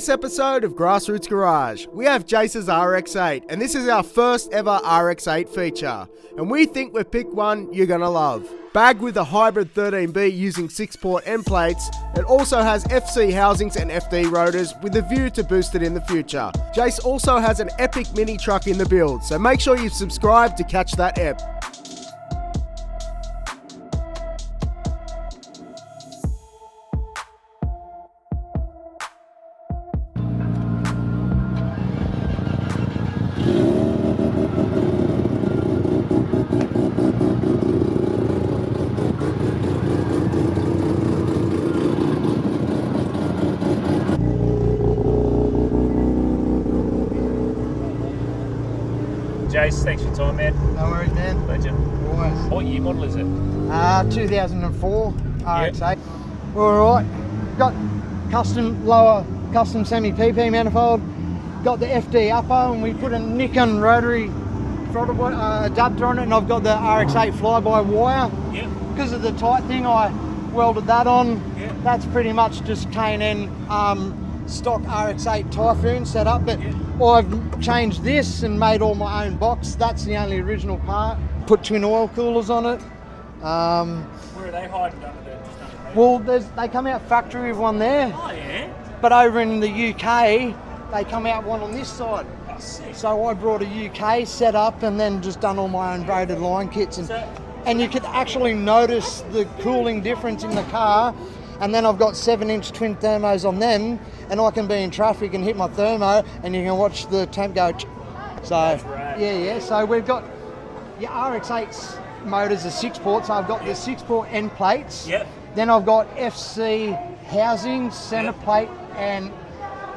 this episode of Grassroots Garage, we have Jase's RX8, and this is our first ever RX8 feature. And we think we've picked one you're gonna love. Bagged with a hybrid 13B using 6-port end plates, it also has FC housings and FD rotors with a view to boost it in the future. Jase also has an epic mini truck in the build, so make sure you subscribe to catch that ep. Jase, thanks for your time, man. No worries, man. Legend. Always. What year model is it? 2004 RX8. All right. Got custom semi PP manifold. Got the FD upper, and we put a Nikon Rotary throttle adapter on it, and I've got the RX8 fly-by wire. Yep. Because of the tight thing, I welded that on. Yep. That's pretty much just K&N stock RX8 Typhoon setup, but Yep. I've changed this and made all my own box. That's the only original part. Put twin oil coolers on it. Where are they hiding under there? Well, they come out factory with one there, Oh, yeah? but over in the UK, they come out one on this side. Oh, sick. So I brought a UK setup and then just done all my own braided line kits. And you could actually notice the cooling difference in the car. And then I've got 7-inch twin thermos on them, and I can be in traffic and hit my thermo, and you can watch the temp go. So rad. yeah. So we've got your RX8's motors are 6-port, so I've got the 6-port end plates. Yep. Then I've got FC housing, center plate and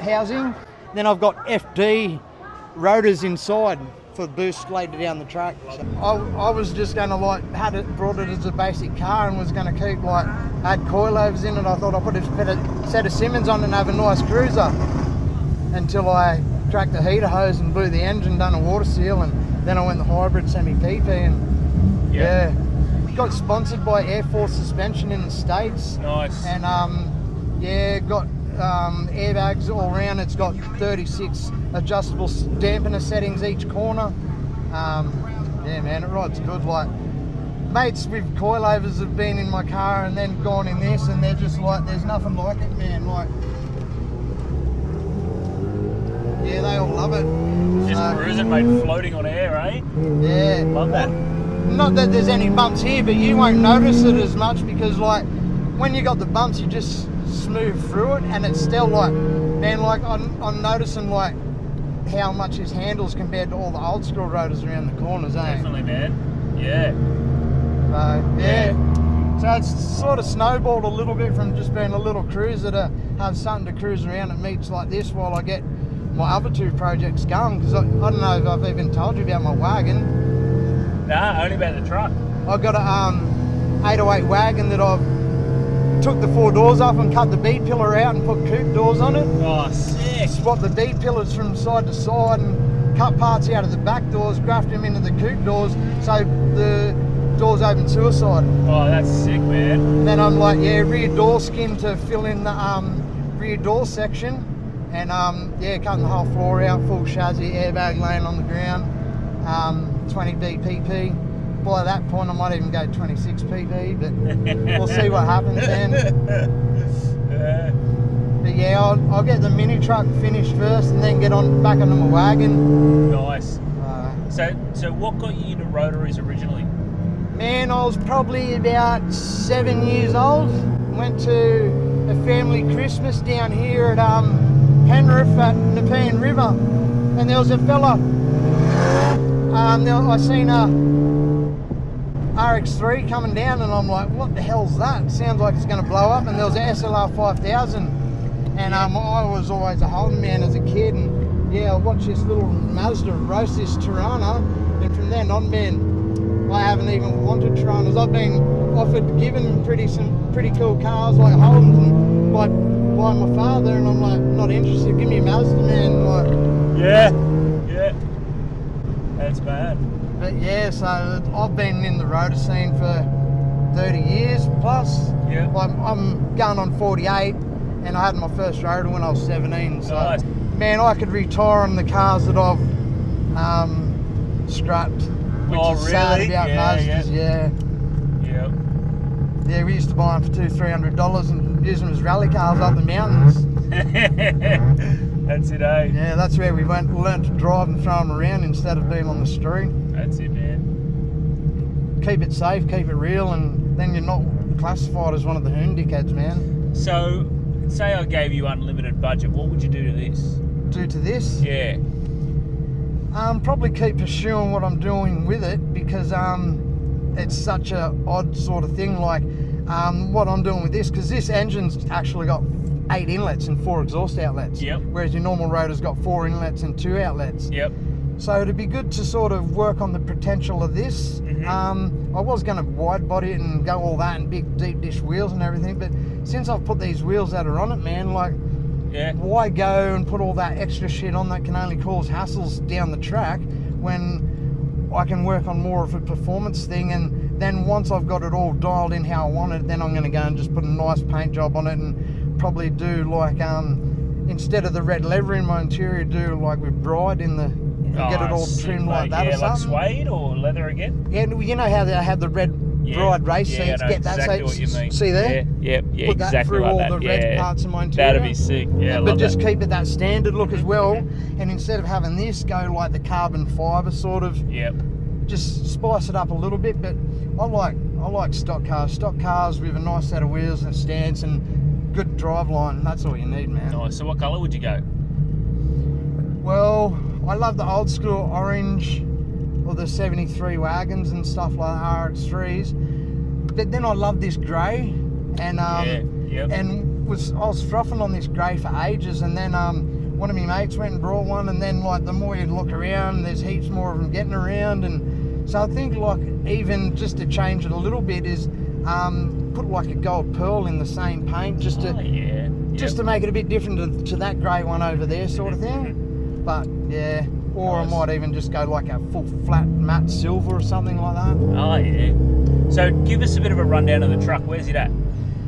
housing. Then I've got FD rotors inside for boost later down the track. So I was just going to brought it as a basic car and was going to keep had coilovers in it. I thought I'd put a set of Simmons on and have a nice cruiser until I cracked the heater hose and blew the engine, done a water seal, and then I went the hybrid semi PP and yeah. Got sponsored by Air Force Suspension in the States. Nice. And got airbags all around. It's got 36 adjustable dampener settings each corner. Yeah, man, it rides good. Mates with coilovers have been in my car and then gone in this, and they're just there's nothing like it, man. Yeah, they all love it. Just cruising, mate, floating on air, eh? Yeah. Love that. Not that there's any bumps here, but you won't notice it as much because when you got the bumps, you just smooth through it, and it's still man, I'm noticing how much his handles compared to all the old school rotors around the corners, eh? Definitely, man. Yeah. So yeah. So it's sort of snowballed a little bit from just being a little cruiser to have something to cruise around at meets like this while I get my other two projects going, because I don't know if I've even told you about my wagon. Nah, only about the truck. I've got a 808 wagon that I've took the 4 doors off and cut the B pillar out and put coupe doors on it. Oh, sick. Swapped the B pillars from side to side and cut parts out of the back doors, grafted them into the coupe doors so the doors open suicide. Oh, that's sick, man. And then I'm rear door skin to fill in the rear door section, and cutting the whole floor out, full chassis, airbag laying on the ground, 20 BPP. By that point I might even go 26 PP, but we'll see what happens then. Yeah. But yeah, I'll get the mini truck finished first and then get back onto my wagon. Nice. So what got you into rotaries originally? Man, I was probably about 7 years old. Went to a family Christmas down here at Penrith at Nepean River, and there was a fella. I seen a RX3 coming down, and I'm like, what the hell's that? It sounds like it's going to blow up. And there was an SLR 5000, and I was always a Holden man as a kid, and yeah, I watched this little Mazda roast this Tirana, and from then on, man, I haven't even wanted Tiranas. I've been given some pretty cool cars like Holdens by my father, and I'm like, not interested. Give me a Mazda, man. Yeah. That's bad. But yeah, so I've been in the rotor scene for 30 years plus. Yeah. I'm going on 48, and I had my first Rotary when I was 17. So, Nice. man, I could retire on the cars that I've scrapped, which Oh, is sad really? about Mazdas. Yep. Yeah, we used to buy them for $200-300 and use them as rally cars up the mountains. That's it, eh? Yeah, that's where we learnt to drive and throw them around instead of being on the street. That's it, man. Keep it safe, keep it real, and then you're not classified as one of the hoon dickheads, man. So, say I gave you unlimited budget, what would you do to this? Due to this, Yeah. probably keep pursuing what I'm doing with it, because it's such a odd sort of thing, like what I'm doing with this, because this engine's actually got 8 inlets and 4 exhaust outlets. Yep. Whereas your normal Rotor's got 4 inlets and 2 outlets. Yep. So it'd be good to sort of work on the potential of this. I was going to wide body it and go all that and big deep dish wheels and everything, but since I've put these wheels that are on it, man, like, Yeah. why go and put all that extra shit on that can only cause hassles down the track when I can work on more of a performance thing? And then once I've got it all dialed in how I want it, then I'm going to go and just put a nice paint job on it and probably do like instead of the red leather in my interior, do like with Bride in the get it all sick, trimmed like mate. that, Yeah, or like something. suede or leather again? Yeah, you know how they have the red Bride race Yeah, seats. I know Get that exactly so what you mean. see there. Yeah, Put that exactly through like all that. the Yeah. red parts of my interior. That'd be sick. Yeah, I but love just that. keep it that standard look as well. And instead of having this, go like the carbon fibre sort of. Yep. Just spice it up a little bit. But I like stock cars with a nice set of wheels and stance and good drive line. That's all you need, man. Nice. So what colour would you go? Well, I love the old school orange or the 73 wagons and stuff like RX3s. But then I love this grey, and Yep. and I was frothing on this grey for ages, and then one of my mates went and brought one, and then like the more you look around, there's heaps more of them getting around, and so I think like even just to change it a little bit is put like a gold pearl in the same paint just to Oh, yeah. just to make it a bit different to that grey one over there sort of thing. But yeah, or Nice. I might even just go like a full flat matte silver or something like that. Oh, yeah. So give us a bit of a rundown of the truck. Where's it at?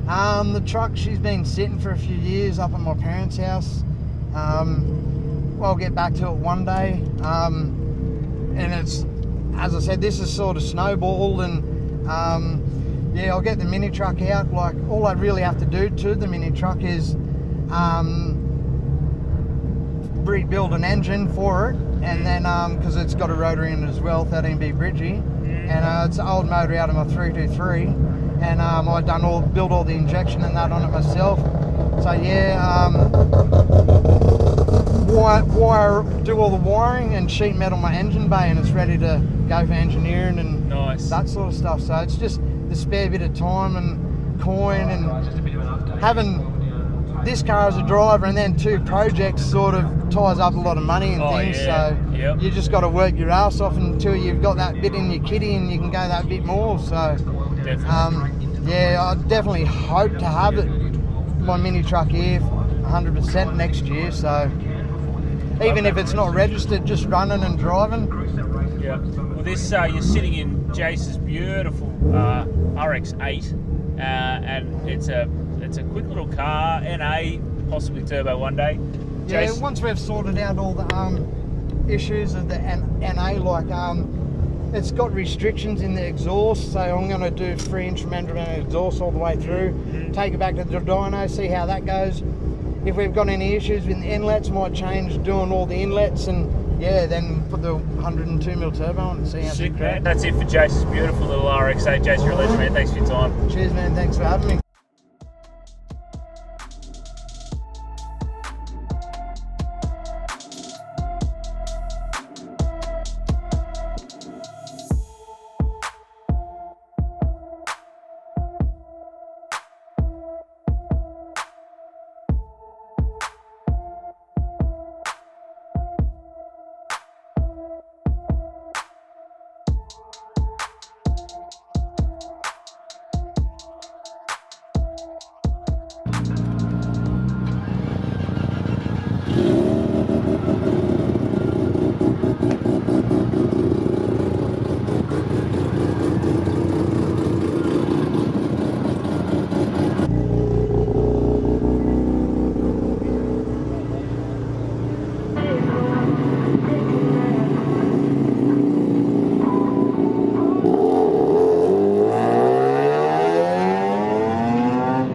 The truck, she's been sitting for a few years up at my parents' house. I'll get back to it one day. And it's, as I said, this is sort of snowballed, and yeah, I'll get the mini truck out. Like, all I really have to do to the mini truck is rebuild an engine for it, and then because it's got a rotary in it as well, 13B Bridgie, and it's an old motor out of my 323, and I built all the injection and that on it myself. So yeah, do all the wiring and sheet metal my engine bay, and it's ready to go for engineering and Nice. that sort of stuff. So it's just the spare bit of time and coin, and having this car as a driver and then 2 projects sort of ties up a lot of money and things. Yeah. So Yep. you just got to work your ass off until you've got that bit in your kitty and you can go that bit more. So Definitely. yeah, I definitely hope to have it, my mini truck here 100% next year. So even if it's not registered, just running and driving. Yeah. Well, this you're sitting in Jase's beautiful RX8, and it's a quick little car, NA, possibly turbo one day. Yeah, Jase? once we've sorted out all the issues of the NA, like it's got restrictions in the exhaust, so I'm going to do 3-inch membrane exhaust all the way through, take it back to the dyno, see how that goes. If we've got any issues with the inlets, might change doing all the inlets, and yeah, then put the 102mm turbo on and see how Sick, it man. goes. That's it for Jase's beautiful little RX8. Jase, you're a legend, man. Thanks for your time. Cheers, man. Thanks for having me.